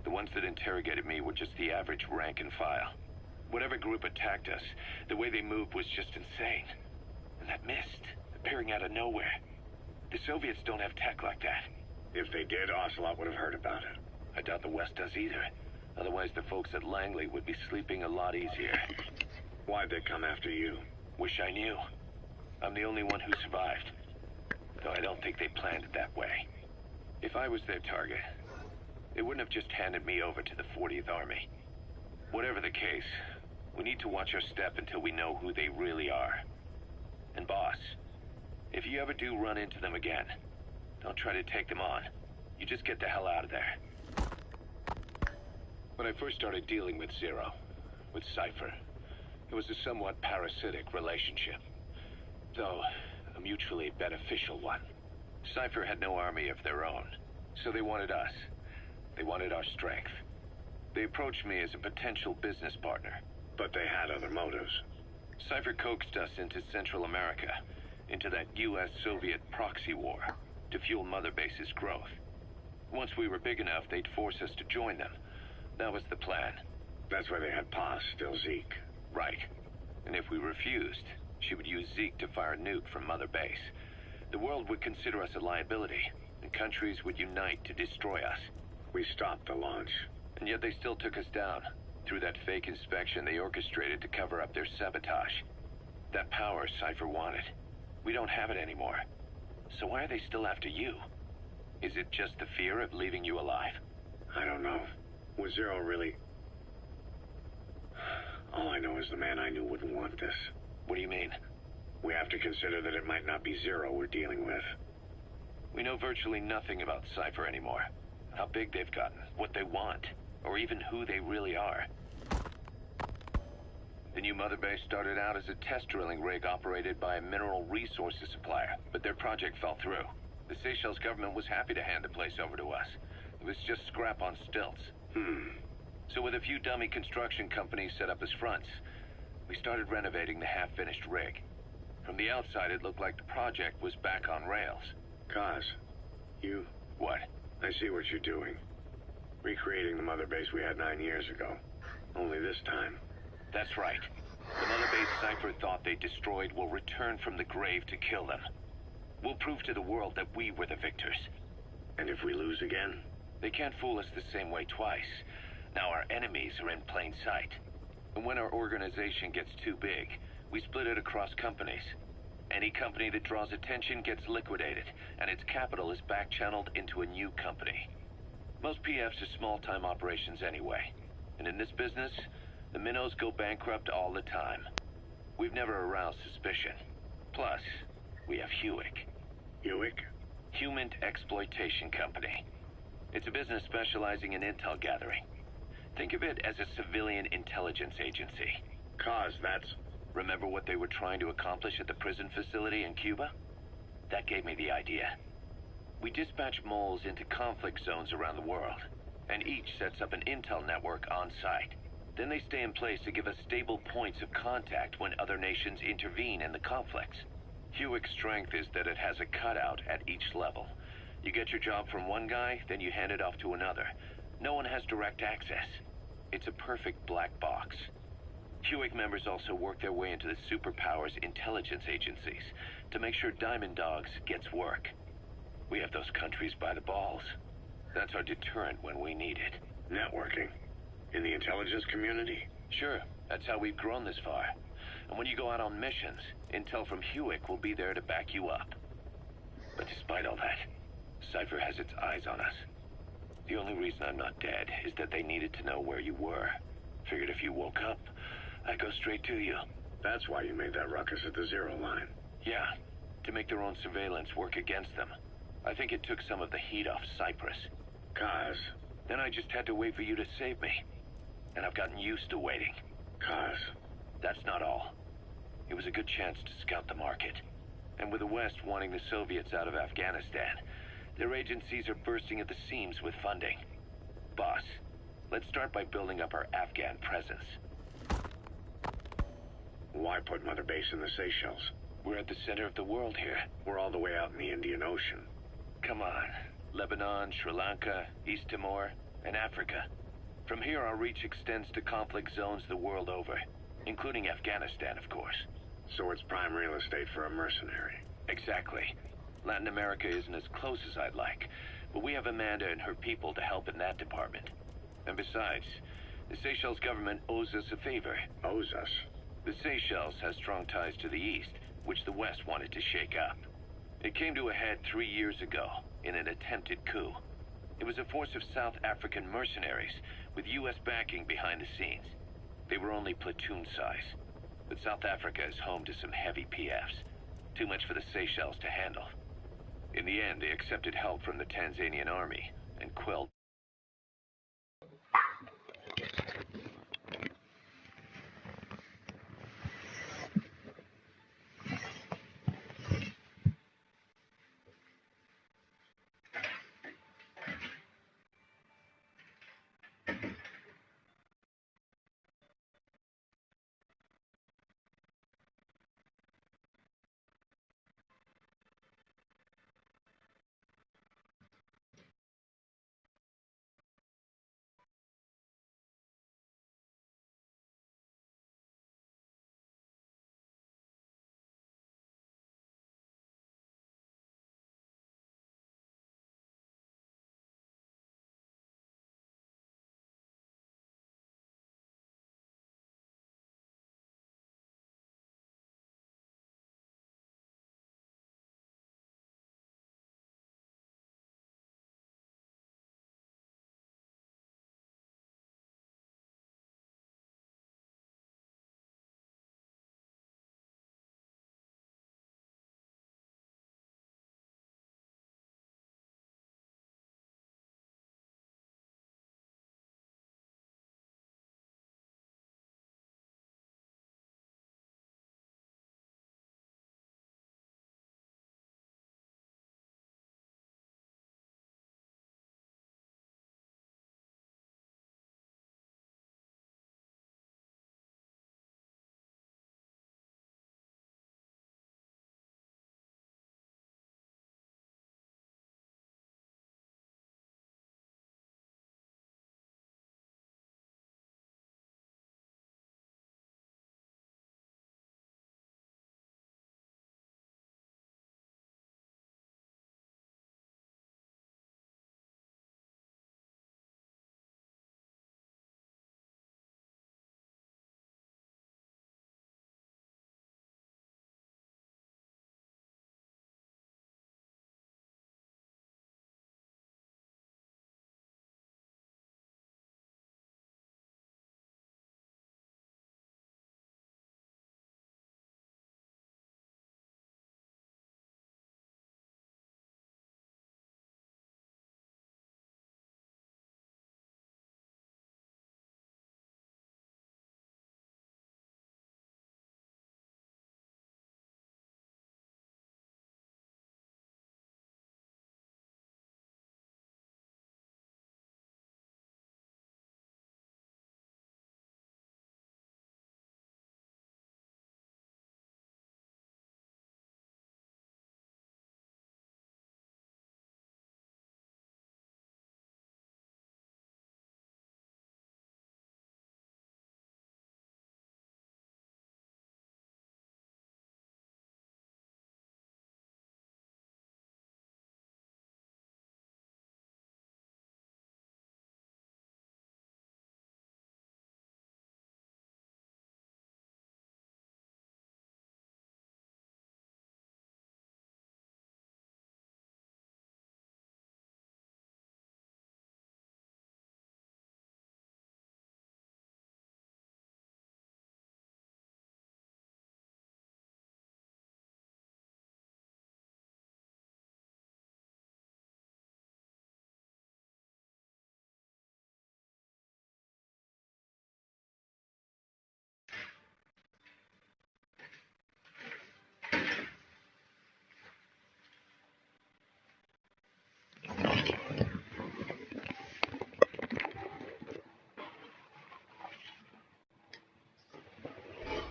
The ones that interrogated me were just the average rank and file. Whatever group attacked us, the way they moved was just insane. And that mist, appearing out of nowhere. The Soviets don't have tech like that. If they did, Ocelot would have heard about it. I doubt the West does either. Otherwise, the folks at Langley would be sleeping a lot easier. Why'd they come after you? Wish I knew. I'm the only one who survived. Though I don't think they planned it that way. If I was their target, they wouldn't have just handed me over to the 40th Army. Whatever the case, we need to watch our step until we know who they really are. And boss, if you ever do run into them again, don't try to take them on. You just get the hell out of there. When I first started dealing with Zero, with Cypher, it was a somewhat parasitic relationship. Though, a mutually beneficial one. Cypher had no army of their own, so they wanted us. They wanted our strength. They approached me as a potential business partner. But they had other motives. Cypher coaxed us into Central America, into that US-Soviet proxy war, to fuel Mother Base's growth. Once we were big enough, they'd force us to join them. That was the plan. That's why they had Paz, still Zeke. Right. And if we refused, she would use Zeke to fire a nuke from Mother Base. The world would consider us a liability, and countries would unite to destroy us. We stopped the launch. And yet they still took us down. Through that fake inspection they orchestrated to cover up their sabotage. That power Cypher wanted. We don't have it anymore. So why are they still after you? Is it just the fear of leaving you alive? I don't know. Was Zero really... All I know is the man I knew wouldn't want this. What do you mean? We have to consider that it might not be Zero we're dealing with. We know virtually nothing about Cypher anymore. How big they've gotten, what they want, or even who they really are. The new Mother Base started out as a test drilling rig operated by a mineral resources supplier, but their project fell through. The Seychelles government was happy to hand the place over to us. It was just scrap on stilts. So with a few dummy construction companies set up as fronts, we started renovating the half-finished rig. From the outside, it looked like the project was back on rails. Kaz, you... What? I see what you're doing. Recreating the Mother Base we had 9 years ago. Only this time. That's right. The Mother Base Cypher thought they destroyed will return from the grave to kill them. We'll prove to the world that we were the victors. And if we lose again? They can't fool us the same way twice. Now our enemies are in plain sight. And when our organization gets too big, we split it across companies. Any company that draws attention gets liquidated, and its capital is back-channeled into a new company. Most PFs are small-time operations anyway. And in this business, the minnows go bankrupt all the time. We've never aroused suspicion. Plus, we have Hewick. Hewick? Human Exploitation Company. It's a business specializing in intel gathering. Think of it as a civilian intelligence agency. Kaz, that's... Remember what they were trying to accomplish at the prison facility in Cuba? That gave me the idea. We dispatch moles into conflict zones around the world, and each sets up an intel network on site. Then they stay in place to give us stable points of contact when other nations intervene in the conflicts. Hewick's strength is that it has a cutout at each level. You get your job from one guy, then you hand it off to another. No one has direct access. It's a perfect black box. Hewick members also work their way into the superpowers intelligence agencies to make sure Diamond Dogs gets work. We have those countries by the balls. That's our deterrent when we need it. Networking? In the intelligence community? Sure, that's how we've grown this far. And when you go out on missions, intel from Hewick will be there to back you up. But despite all that, Cypher has its eyes on us. The only reason I'm not dead is that they needed to know where you were. Figured if you woke up, I'd go straight to you. That's why you made that ruckus at the Zero line. Yeah, to make their own surveillance work against them. I think it took some of the heat off Cyprus. Kaz. Then I just had to wait for you to save me. And I've gotten used to waiting. Kaz. That's not all. It was a good chance to scout the market. And with the West wanting the Soviets out of Afghanistan, their agencies are bursting at the seams with funding. Boss, let's start by building up our Afghan presence. Why put Mother Base in the Seychelles? We're at the center of the world here. We're all the way out in the Indian Ocean. Come on. Lebanon, Sri Lanka, East Timor, and Africa. From here, our reach extends to conflict zones the world over, including Afghanistan, of course. So it's prime real estate for a mercenary. Exactly. Latin America isn't as close as I'd like, but we have Amanda and her people to help in that department. And besides, the Seychelles government owes us a favor. Owes us? The Seychelles has strong ties to the east, which the West wanted to shake up. It came to a head 3 years ago, in an attempted coup. It was a force of South African mercenaries, with U.S. backing behind the scenes. They were only platoon size, but South Africa is home to some heavy PFs. Too much for the Seychelles to handle. In the end, they accepted help from the Tanzanian army, and quelled.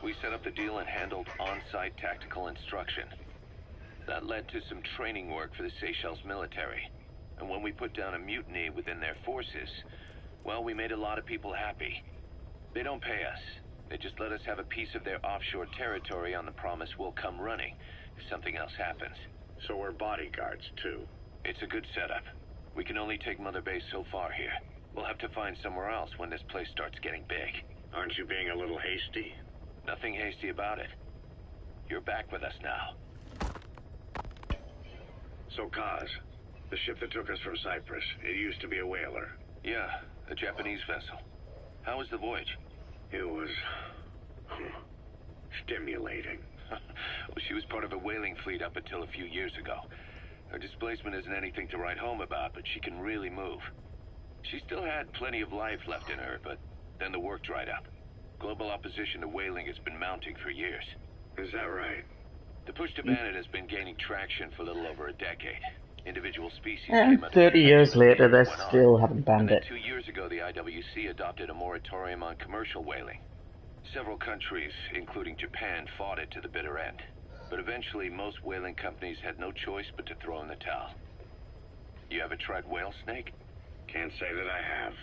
We set up the deal and handled on-site tactical instruction. That led to some training work for the Seychelles military. And when we put down a mutiny within their forces, well, we made a lot of people happy. They don't pay us. They just let us have a piece of their offshore territory on the promise we'll come running if something else happens. So we're bodyguards, too. It's a good setup. We can only take Mother Base so far here. We'll have to find somewhere else when this place starts getting big. Aren't you being a little hasty? Nothing hasty about it. You're back with us now. So, Kaz, the ship that took us from Cyprus, it used to be a whaler. Yeah, a Japanese vessel. How was the voyage? It was... stimulating. Well, she was part of a whaling fleet up until a few years ago. Her displacement isn't anything to write home about, but she can really move. She still had plenty of life left in her, but then the work dried up. Global opposition to whaling has been mounting for years. Is that right? The push to ban it has been gaining traction for a little over a decade. Individual species And came under 30 years protection later, they and went on. still haven't banned And it. then 2 years ago, the IWC adopted a moratorium on commercial whaling. Several countries, including Japan, fought it to the bitter end. But eventually, most whaling companies had no choice but to throw in the towel. You ever tried whale snake? Can't say that I have.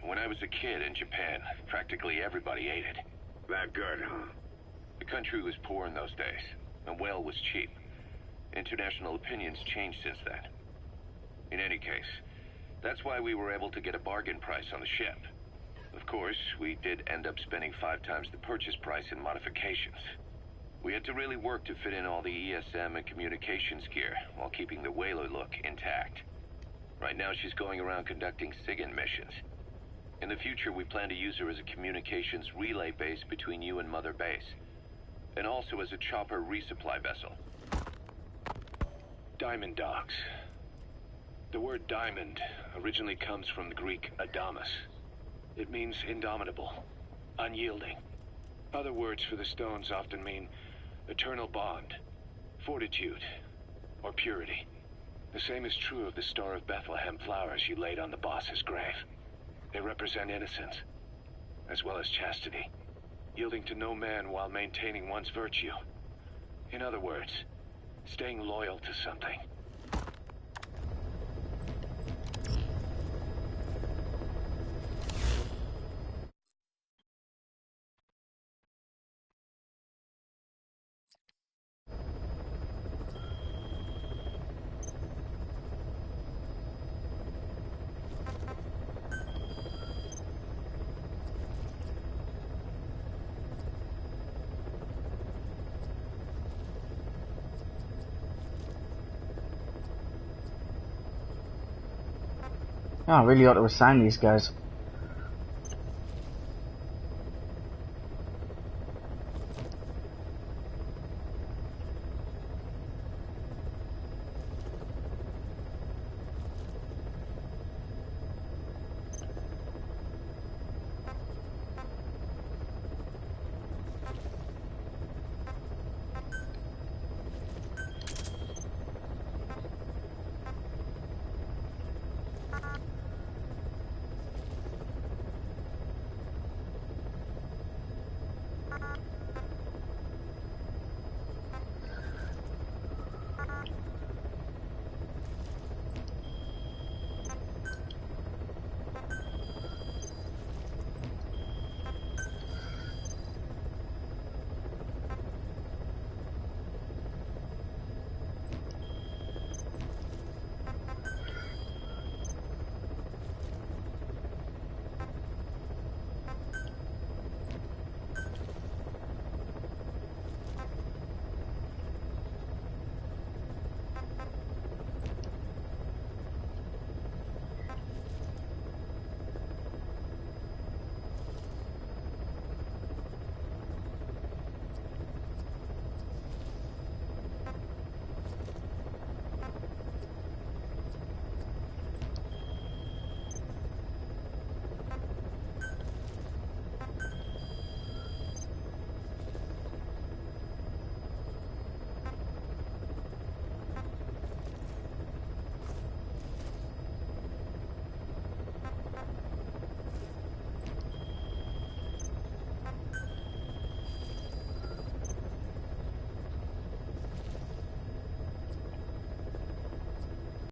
When I was a kid in Japan, practically everybody ate it. That good, huh? The country was poor in those days, and whale was cheap. International opinions changed since then. In any case, that's why we were able to get a bargain price on the ship. Of course, we did end up spending 5 times the purchase price in modifications. We had to really work to fit in all the ESM and communications gear while keeping the whaler look intact. Right now she's going around conducting SIGINT missions. In the future, we plan to use her as a communications relay base between you and Mother Base, and also as a chopper resupply vessel. Diamond Dogs. The word diamond originally comes from the Greek adamas. It means indomitable, unyielding. Other words for the stones often mean eternal bond, fortitude, or purity. The same is true of the Star of Bethlehem flowers you laid on the boss's grave. They represent innocence, as well as chastity, yielding to no man while maintaining one's virtue. In other words, staying loyal to something. Oh, I really ought to assign these guys.